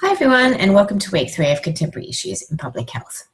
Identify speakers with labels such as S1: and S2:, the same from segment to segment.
S1: Hi everyone, and welcome to week 3 of Contemporary Issues in Public Health.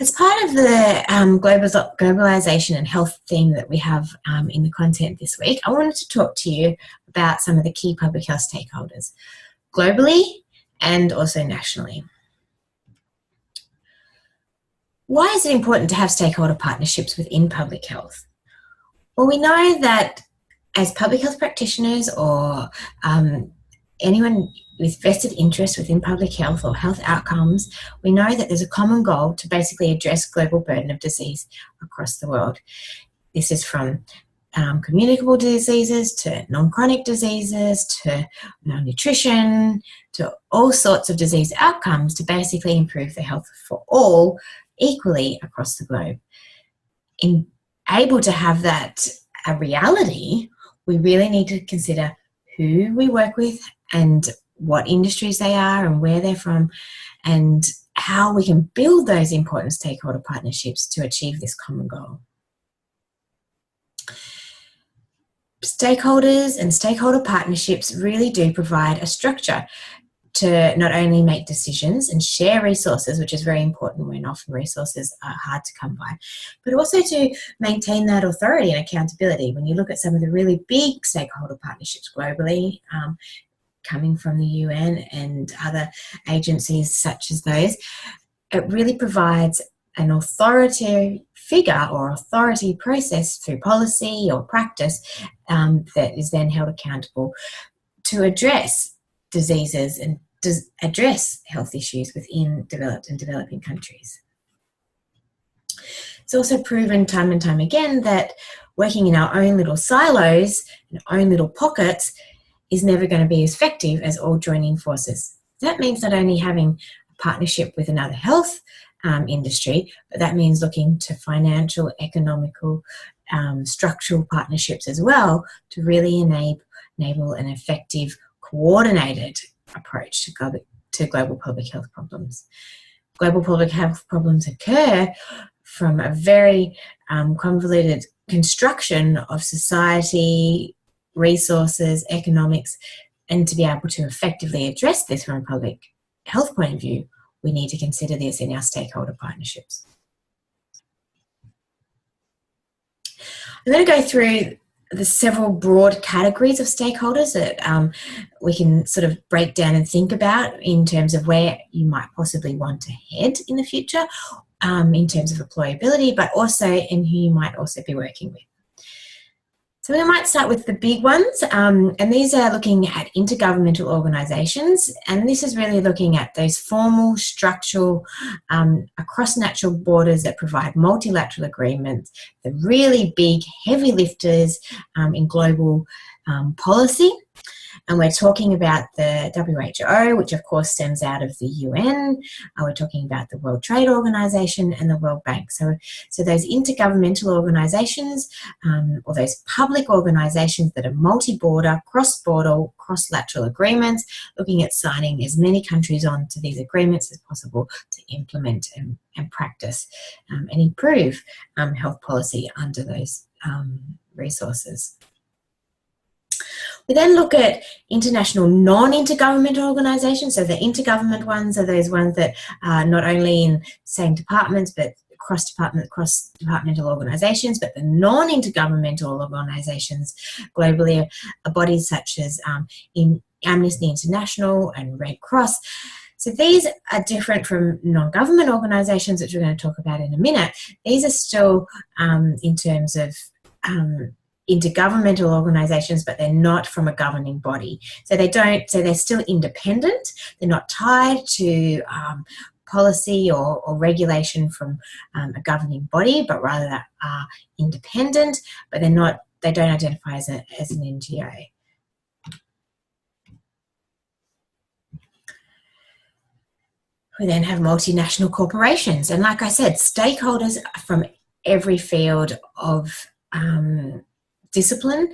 S1: As part of the globalisation and health theme that we have in the content this week, I wanted to talk to you about some of the key public health stakeholders, globally and also nationally. Why is it important to have stakeholder partnerships within public health? Well, we know that as public health practitioners or anyone with vested interest within public health or health outcomes, we know that there's a common goal to basically address global burden of disease across the world. This is from communicable diseases to non-chronic diseases to malnutrition to all sorts of disease outcomes to basically improve the health for all equally across the globe. In able to have that a reality, we really need to consider who we work with and what industries they are and where they're from, and how we can build those important stakeholder partnerships to achieve this common goal. Stakeholders and stakeholder partnerships really do provide a structure to not only make decisions and share resources, which is very important when often resources are hard to come by, but also to maintain that authority and accountability. When you look at some of the really big stakeholder partnerships globally, coming from the UN and other agencies such as those, it really provides an authoritative figure or authority process through policy or practice that is then held accountable to address diseases and address health issues within developed and developing countries. It's also proven time and time again that working in our own little silos and own little pockets is never going to be as effective as all joining forces. That means not only having a partnership with another health industry, but that means looking to financial, economical, structural partnerships as well to really enable an effective, coordinated approach to global public health problems. Global public health problems occur from a very convoluted construction of society, resources, economics, and to be able to effectively address this from a public health point of view, we need to consider this in our stakeholder partnerships. I'm going to go through the several broad categories of stakeholders that we can sort of break down and think about in terms of where you might possibly want to head in the future, in terms of employability, but also in who you might also be working with. So we might start with the big ones, and these are looking at intergovernmental organisations, and this is really looking at those formal, structural, across natural borders that provide multilateral agreements, the really big, heavy lifters in global policy. And we're talking about the WHO, which of course stems out of the UN. We're talking about the World Trade Organization and the World Bank. So those intergovernmental organizations or those public organizations that are multi-border, cross-border, cross-lateral agreements, looking at signing as many countries on to these agreements as possible to implement and practice and improve health policy under those resources. We then look at international non-intergovernmental organisations. So the intergovernment ones are those ones that are not only in same departments but cross-departmental organisations, but the non-intergovernmental organisations globally are bodies such as in Amnesty International and Red Cross. So these are different from non-government organisations, which we're going to talk about in a minute. These are still in terms of intergovernmental organisations, but they're not from a governing body. So they're still independent. They're not tied to policy or regulation from a governing body, but rather that are independent, but they don't identify as an NGO. We then have multinational corporations, and like I said, stakeholders from every field of discipline,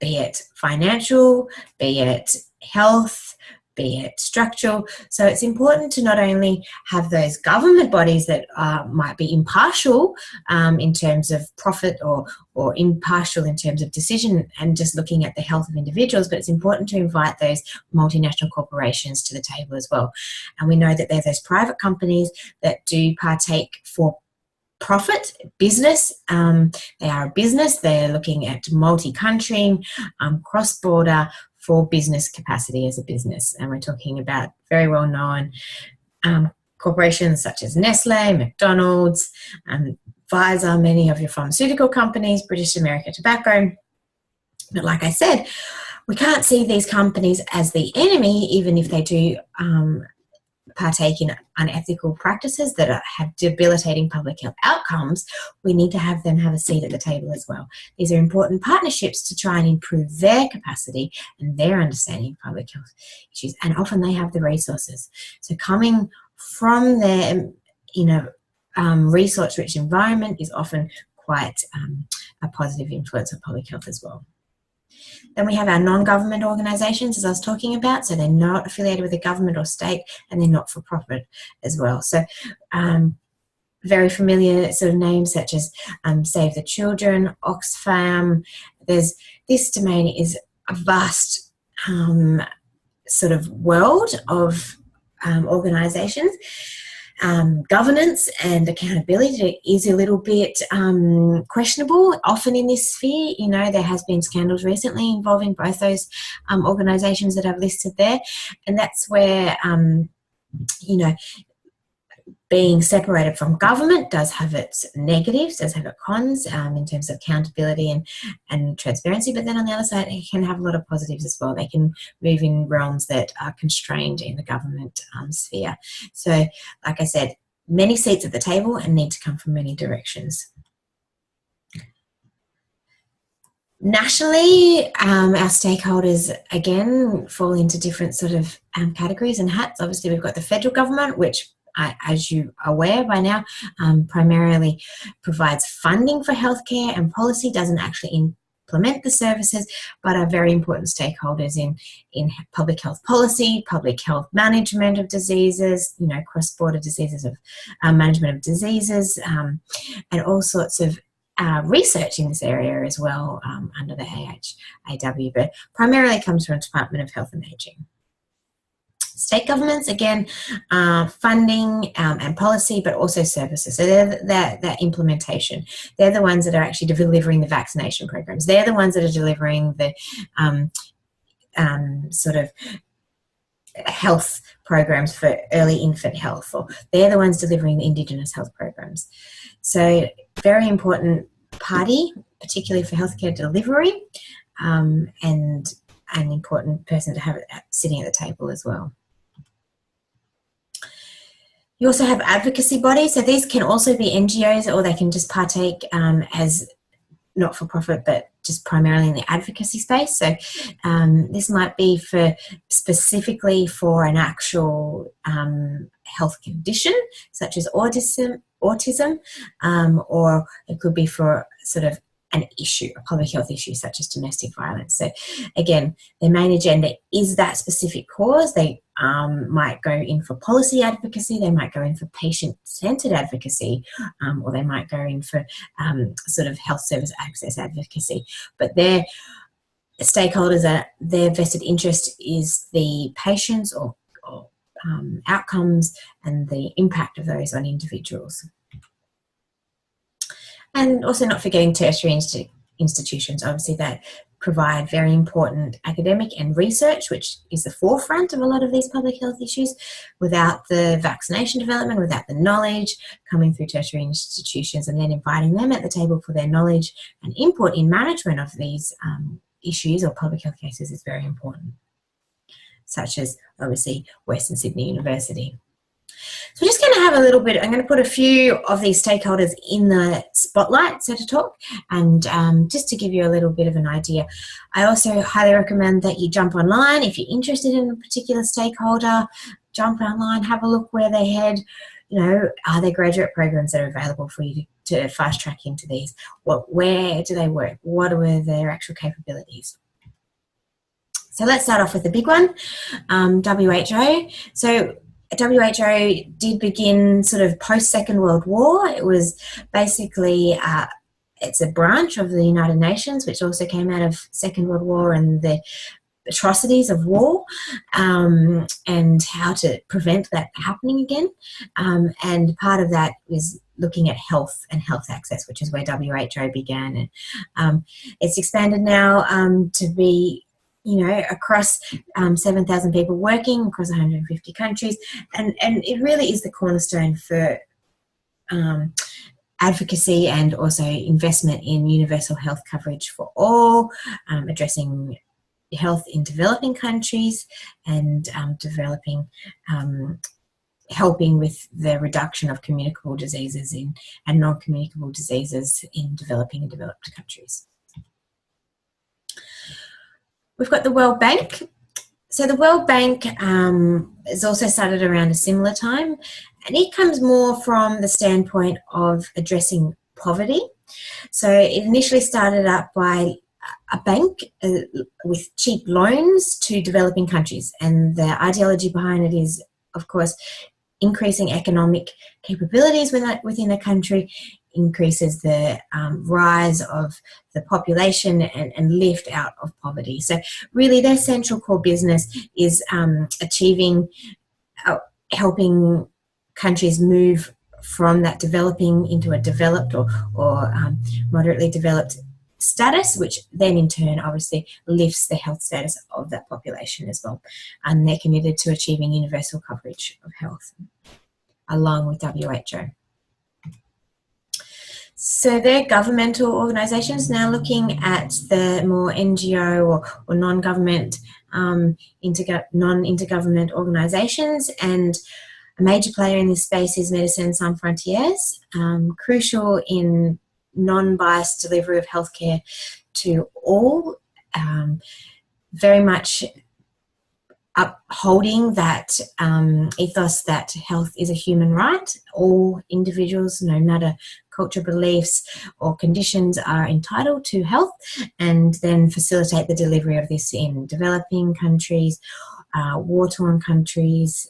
S1: be it financial, be it health, be it structural. So it's important to not only have those government bodies that might be impartial in terms of profit or impartial in terms of decision and just looking at the health of individuals, but it's important to invite those multinational corporations to the table as well. And we know that there are those private companies that do partake for profit, business. They are a business. They're looking at multi-country, cross-border for business capacity as a business. And we're talking about very well-known corporations such as Nestle, McDonald's, Pfizer, many of your pharmaceutical companies, British American Tobacco. But like I said, we can't see these companies as the enemy, even if they do partake in unethical practices that have debilitating public health outcomes. We need to have them have a seat at the table as well. These are important partnerships to try and improve their capacity and their understanding of public health issues, and often they have the resources. So coming from their resource-rich environment is often quite a positive influence on public health as well. Then we have our non-government organisations, as I was talking about, so they're not affiliated with a government or state, and they're not for profit as well. So very familiar sort of names such as Save the Children, Oxfam. This domain is a vast sort of world of organisations. Governance and accountability is a little bit questionable often in this sphere. You know, there has been scandals recently involving both those organisations that I've listed there, and that's where being separated from government does have its negatives, does have its cons in terms of accountability and transparency, but then on the other side it can have a lot of positives as well. They can move in realms that are constrained in the government sphere. So like I said, many seats at the table and need to come from many directions. Nationally, our stakeholders, again, fall into different sort of categories and hats. Obviously, we've got the federal government, which, as you are aware by now, primarily provides funding for healthcare and policy, doesn't actually implement the services, but are very important stakeholders in public health policy, public health management of diseases, cross-border diseases, of management of diseases, and all sorts of research in this area as well under the AHAW, but primarily comes from the Department of Health and Ageing. State governments, again, funding and policy, but also services. So they're that implementation. They're the ones that are actually delivering the vaccination programs. They're the ones that are delivering the sort of health programs for early infant health, or they're the ones delivering the Indigenous health programs. So very important party, particularly for healthcare delivery, and an important person to have sitting at the table as well. You also have advocacy bodies. So these can also be NGOs, or they can just partake as not-for-profit, but just primarily in the advocacy space. So this might be specifically for an actual health condition, such as autism, or it could be for sort of an issue, a public health issue such as domestic violence. So again, their main agenda is that specific cause. They might go in for policy advocacy, they might go in for patient-centered advocacy, or they might go in for sort of health service access advocacy. But their stakeholders, their vested interest is the patients or outcomes and the impact of those on individuals. And also not forgetting tertiary institutions, obviously, that provide very important academic and research, which is the forefront of a lot of these public health issues. Without the vaccination development, without the knowledge coming through tertiary institutions, and then inviting them at the table for their knowledge and input in management of these issues or public health cases is very important, such as obviously Western Sydney University. So we're just going to have a little bit, I'm going to put a few of these stakeholders in the spotlight, so to talk, and just to give you a little bit of an idea. I also highly recommend that you jump online. If you're interested in a particular stakeholder, jump online, have a look where they head. Are there graduate programs that are available for you to fast track into these? Where do they work? What are their actual capabilities? So let's start off with the big one, WHO. So WHO did begin sort of post-Second World War. It was basically, it's a branch of the United Nations, which also came out of Second World War and the atrocities of war, and how to prevent that happening again. And part of that is looking at health and health access, which is where WHO began. And it's expanded now to be, across 7,000 people working across 150 countries. And it really is the cornerstone for advocacy and also investment in universal health coverage for all, addressing health in developing countries and helping with the reduction of communicable diseases and non-communicable diseases in developing and developed countries. We've got the World Bank. So the World Bank is also started around a similar time, and it comes more from the standpoint of addressing poverty. So it initially started up by a bank with cheap loans to developing countries, and the ideology behind it is, of course, increasing economic capabilities within a country, increases the rise of the population and lift out of poverty. So really their central core business is helping countries move from that developing into a developed or moderately developed status, which then in turn obviously lifts the health status of that population as well. And they're committed to achieving universal coverage of health along with WHO. So they're governmental organisations now looking at the more NGO or non-government, non-intergovernment organisations, and a major player in this space is Médecins Sans Frontières, crucial in non-biased delivery of healthcare to all, very much upholding that ethos that health is a human right. All individuals, no matter culture, beliefs or conditions, are entitled to health, and then facilitate the delivery of this in developing countries, war-torn countries,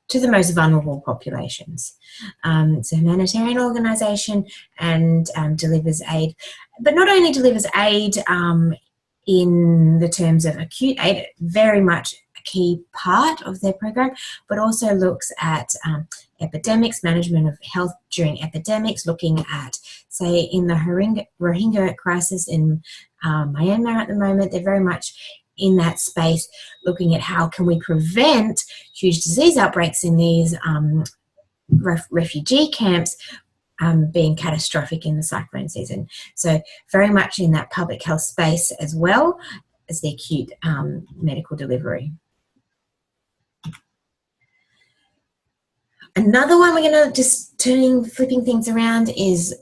S1: to the most vulnerable populations. It's a humanitarian organisation and delivers aid, but not only delivers aid in the terms of acute aid, very much a key part of their program, but also looks at epidemics, management of health during epidemics, looking at, say, in the Rohingya crisis in Myanmar at the moment. They're very much in that space, looking at how can we prevent huge disease outbreaks in these refugee camps being catastrophic in the cyclone season. So very much in that public health space as well as the acute medical delivery. Another one we're going to just flipping things around is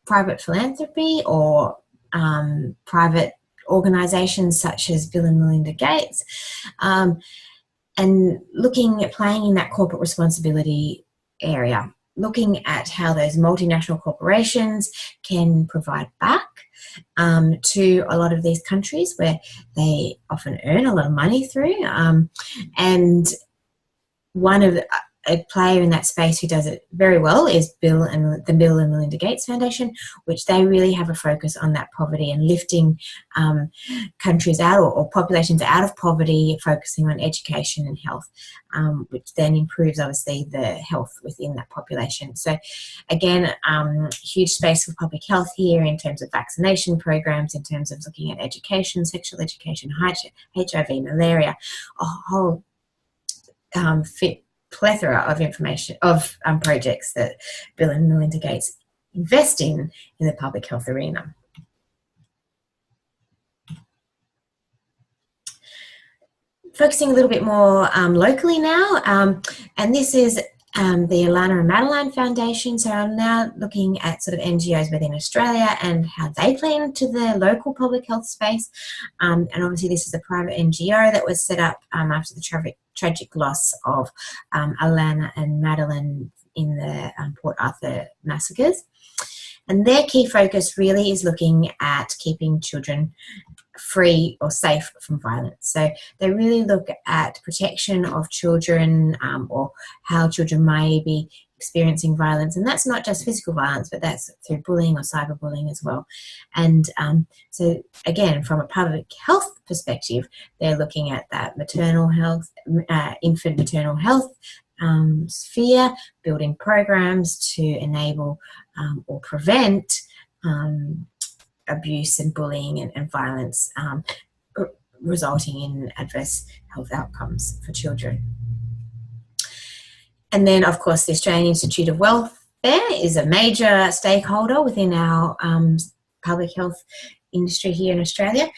S1: private philanthropy or private organisations such as Bill and Melinda Gates, and looking at playing in that corporate responsibility area, looking at how those multinational corporations can provide back to a lot of these countries where they often earn a lot of money through. And one of a player in that space who does it very well is the Bill and Melinda Gates Foundation, which they really have a focus on that poverty and lifting countries out or populations out of poverty, focusing on education and health, which then improves obviously the health within that population. So again, huge space for public health here in terms of vaccination programs, in terms of looking at education, sexual education, HIV, malaria, a whole plethora of information of projects that Bill and Melinda Gates invest in the public health arena. Focusing a little bit more locally now, and this is the Alana and Madeline Foundation. So I'm now looking at sort of NGOs within Australia and how they play into the local public health space. And obviously this is a private NGO that was set up after the tragic loss of Alana and Madeline in the Port Arthur massacres. And their key focus really is looking at keeping children free or safe from violence. So they really look at protection of children, or how children may be experiencing violence, and that's not just physical violence, but that's through bullying or cyberbullying as well. And so again, from a public health perspective, they're looking at that maternal health, infant maternal health sphere, building programs to enable or prevent abuse and bullying and violence, resulting in adverse health outcomes for children. And then, of course, the Australian Institute of Welfare is a major stakeholder within our public health industry here in Australia.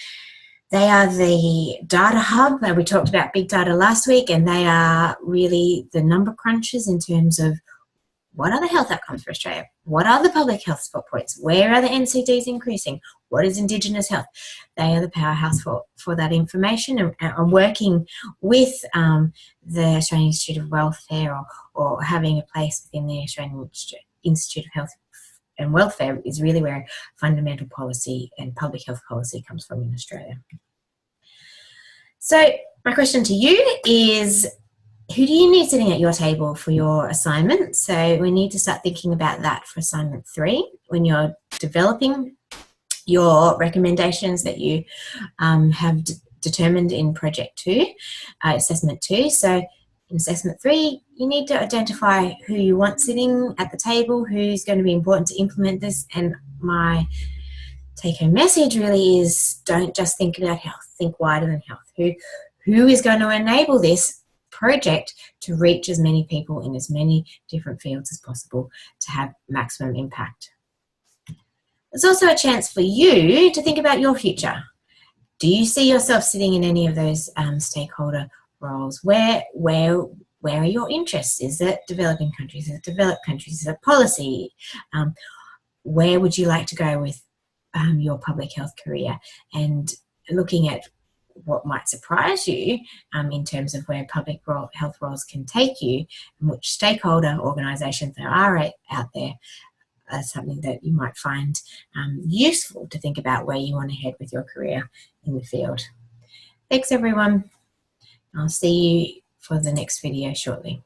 S1: They are the data hub, and we talked about big data last week, and they are really the number crunchers in terms of what are the health outcomes for Australia? What are the public health spot points? Where are the NCDs increasing? What is Indigenous health? They are the powerhouse for that information, and working with the Australian Institute of Welfare, or having a place within the Australian Institute of Health and Welfare is really where fundamental policy and public health policy comes from in Australia. So my question to you is, who do you need sitting at your table for your assignment? So we need to start thinking about that for assignment 3 when you're developing your recommendations that you have determined in project 2, assessment 2. So in assessment 3, you need to identify who you want sitting at the table, who's going to be important to implement this. And my take-home message really is, don't just think about health, think wider than health. Who is going to enable this project to reach as many people in as many different fields as possible to have maximum impact? There's also a chance for you to think about your future. Do you see yourself sitting in any of those stakeholder roles? Where are your interests? Is it developing countries? Is it developed countries? Is it policy? Where would you like to go with your public health career? And looking at what might surprise you in terms of where public health roles can take you, and which stakeholder organisations there are out there, something that you might find useful to think about where you want to head with your career in the field. Thanks everyone. I'll see you for the next video shortly.